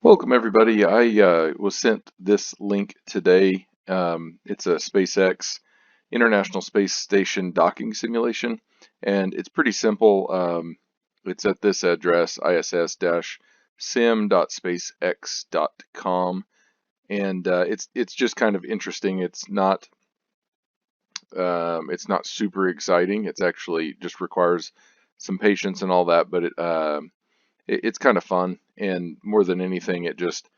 Welcome everybody. I was sent this link today. It's a SpaceX International Space Station docking simulation, and it's pretty simple. It's at this address, iss-sim.spacex.com, and it's just kind of interesting. It's not super exciting. It's actually just requires some patience and all that, but it's kind of fun, and more than anything, it just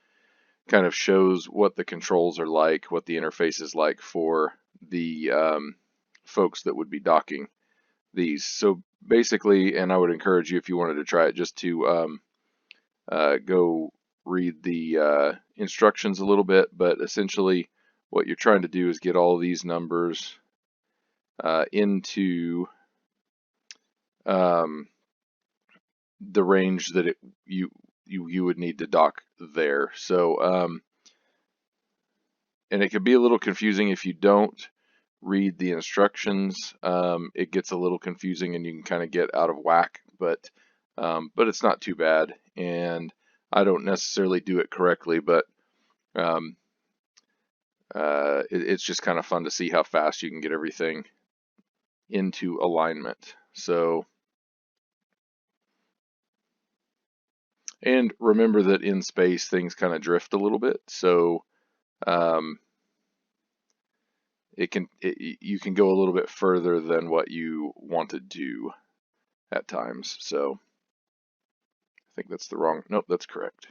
kind of shows what the controls are like, what the interface is like for the folks that would be docking these. So basically, and I would encourage you if you wanted to try it, just to go read the instructions a little bit, but essentially what you're trying to do is get all of these numbers into um, the range that you would need to dock there. So and it can be a little confusing if you don't read the instructions. It gets a little confusing and you can kind of get out of whack, but it's not too bad. And I don't necessarily do it correctly, but um, it's just kind of fun to see how fast you can get everything into alignment. So, and remember that in space things kind of drift a little bit. So um, you can go a little bit further than what you want to do at times. So I think that's the wrong, nope, that's correct.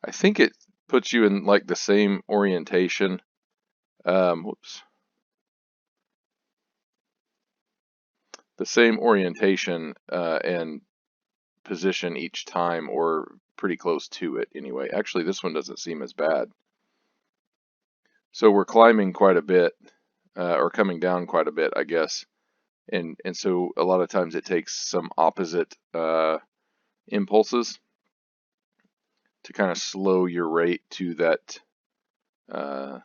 I think it puts you in like the same orientation. Whoops. The same orientation and position each time, or pretty close to it anyway. Actually, this one doesn't seem as bad. So we're climbing quite a bit, or coming down quite a bit, I guess. And so a lot of times it takes some opposite impulses to kind of slow your rate uh,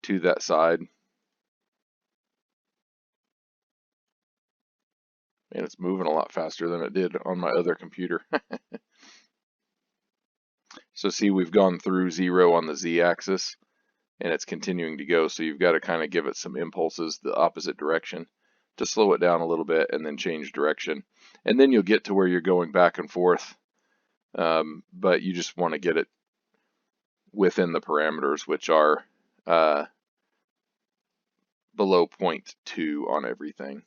to that side. And it's moving a lot faster than it did on my other computer. So see, we've gone through 0 on the z-axis, and it's continuing to go. So you've got to kind of give it some impulses the opposite direction to slow it down a little bit and then change direction. And then you'll get to where you're going back and forth, but you just want to get it within the parameters, which are below 0.2 on everything.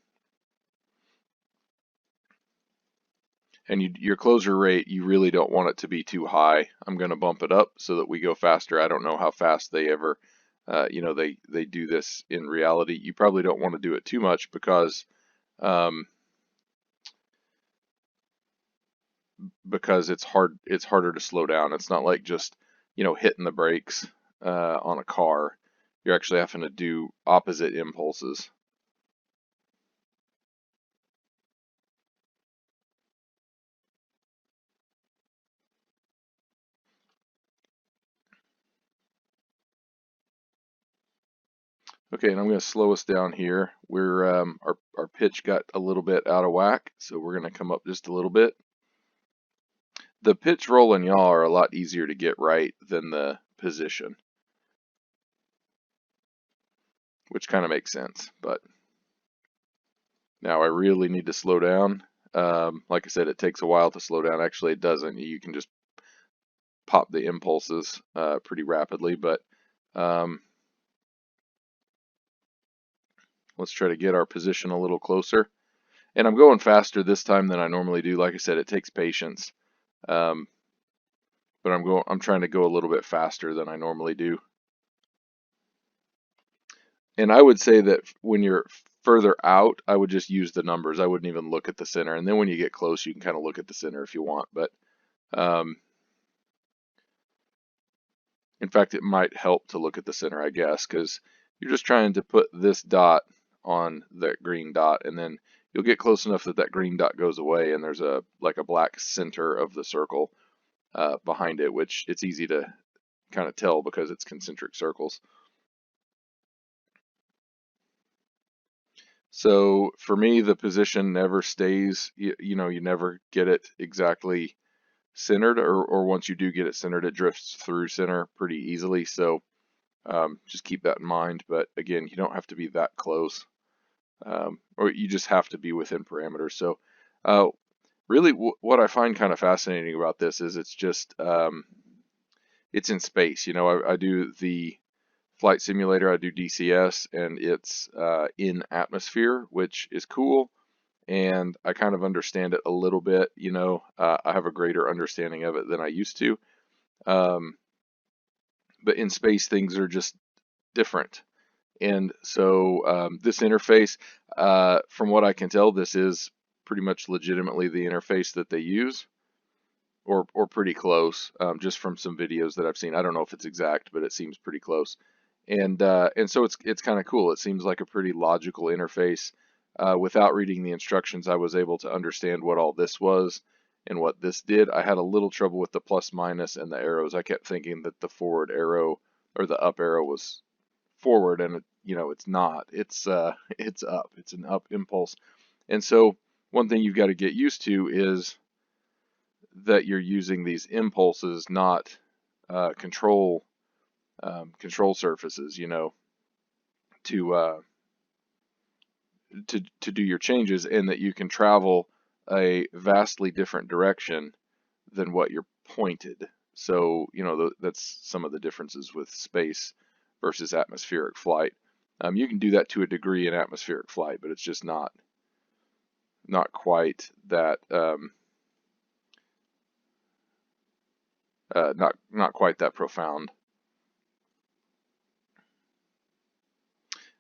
And your closure rate, you really don't want it to be too high. I'm going to bump it up so that we go faster. I don't know how fast they ever, they do this in reality. You probably don't want to do it too much because it's harder to slow down. It's not like just, hitting the brakes on a car. You're actually having to do opposite impulses. Okay, and I'm going to slow us down here. We're our pitch got a little bit out of whack, so we're going to come up just a little bit. The pitch, roll, and yaw are a lot easier to get right than the position, which kind of makes sense. But now I really need to slow down. Like I said, it takes a while to slow down. Actually, it doesn't. You can just pop the impulses pretty rapidly, but let's try to get our position a little closer. And I'm going faster this time than I normally do. Like I said, it takes patience. But I'm trying to go a little bit faster than I normally do. And I would say that when you're further out, I would just use the numbers. I wouldn't even look at the center. And then when you get close, you can kind of look at the center if you want. But in fact, it might help to look at the center, I guess, because you're just trying to put this dot on that green dot, and then you'll get close enough that that green dot goes away, and there's a black center of the circle behind it, which it's easy to kind of tell because it's concentric circles. So for me, the position never stays, you never get it exactly centered, or once you do get it centered, it drifts through center pretty easily. So just keep that in mind. But again, you don't have to be that close, or you just have to be within parameters. So uh, really, what I find kind of fascinating about this is it's just it's in space. I do the flight simulator, I do DCS, and it's in atmosphere, which is cool. And I kind of understand it a little bit. I have a greater understanding of it than I used to. Um, but in space, things are just different. And so this interface, from what I can tell, this is pretty much legitimately the interface that they use, or pretty close, just from some videos that I've seen. I don't know if it's exact, but it seems pretty close. And so it's kind of cool. It seems like a pretty logical interface. Without reading the instructions, I was able to understand what all this was and what this did. I had a little trouble with the plus minus and the arrows. I kept thinking that the forward arrow or the up arrow was forward, and it's not. It's up. It's an up impulse. And so one thing you've got to get used to is that you're using these impulses, not control surfaces, to to do your changes, and that you can travel a vastly different direction than what you're pointed. So, that's some of the differences with space versus atmospheric flight. You can do that to a degree in atmospheric flight, but it's just not quite that not quite that profound.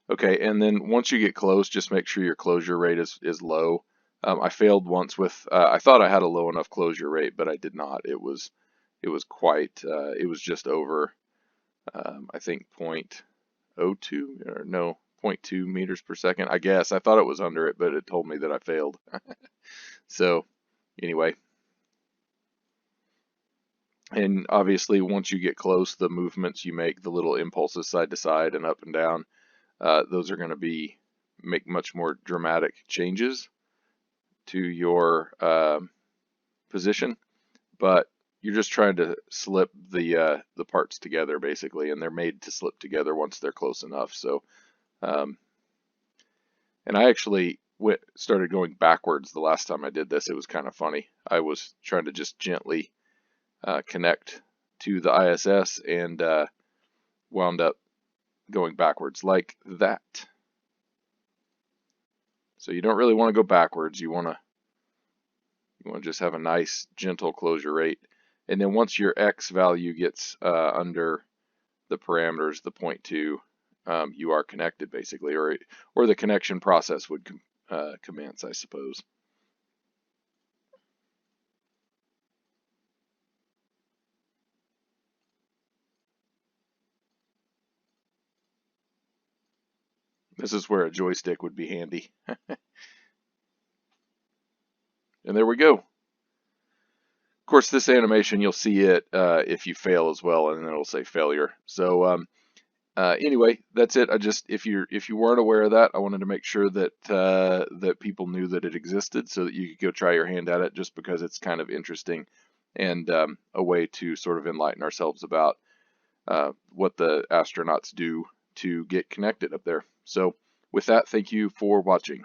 Okay, and then once you get close, just make sure your closure rate is low. I failed once with I thought I had a low enough closure rate, but I did not. It was quite it was just over I think 0.02 or no 0.2 meters per second. I guess I thought it was under it, but it told me that I failed. So anyway, and obviously once you get close, the movements you make, the little impulses side to side and up and down, those are going to make much more dramatic changes to your position, but you're just trying to slip the parts together basically, and they're made to slip together once they're close enough. So, and I actually started going backwards the last time I did this. It was kind of funny. I was trying to just gently connect to the ISS and wound up going backwards like that. So you don't really want to go backwards. You want to just have a nice gentle closure rate. And then once your X value gets under the parameters, the 0.2, you are connected basically, or the connection process would commence, I suppose. This is where a joystick would be handy. And there we go. Of course, this animation, you'll see it if you fail as well, and then it'll say failure. So anyway, that's it. If you weren't aware of that, I wanted to make sure that that people knew that it existed, so that you could go try your hand at it, just because it's kind of interesting and a way to sort of enlighten ourselves about what the astronauts do to get connected up there. So with that, thank you for watching.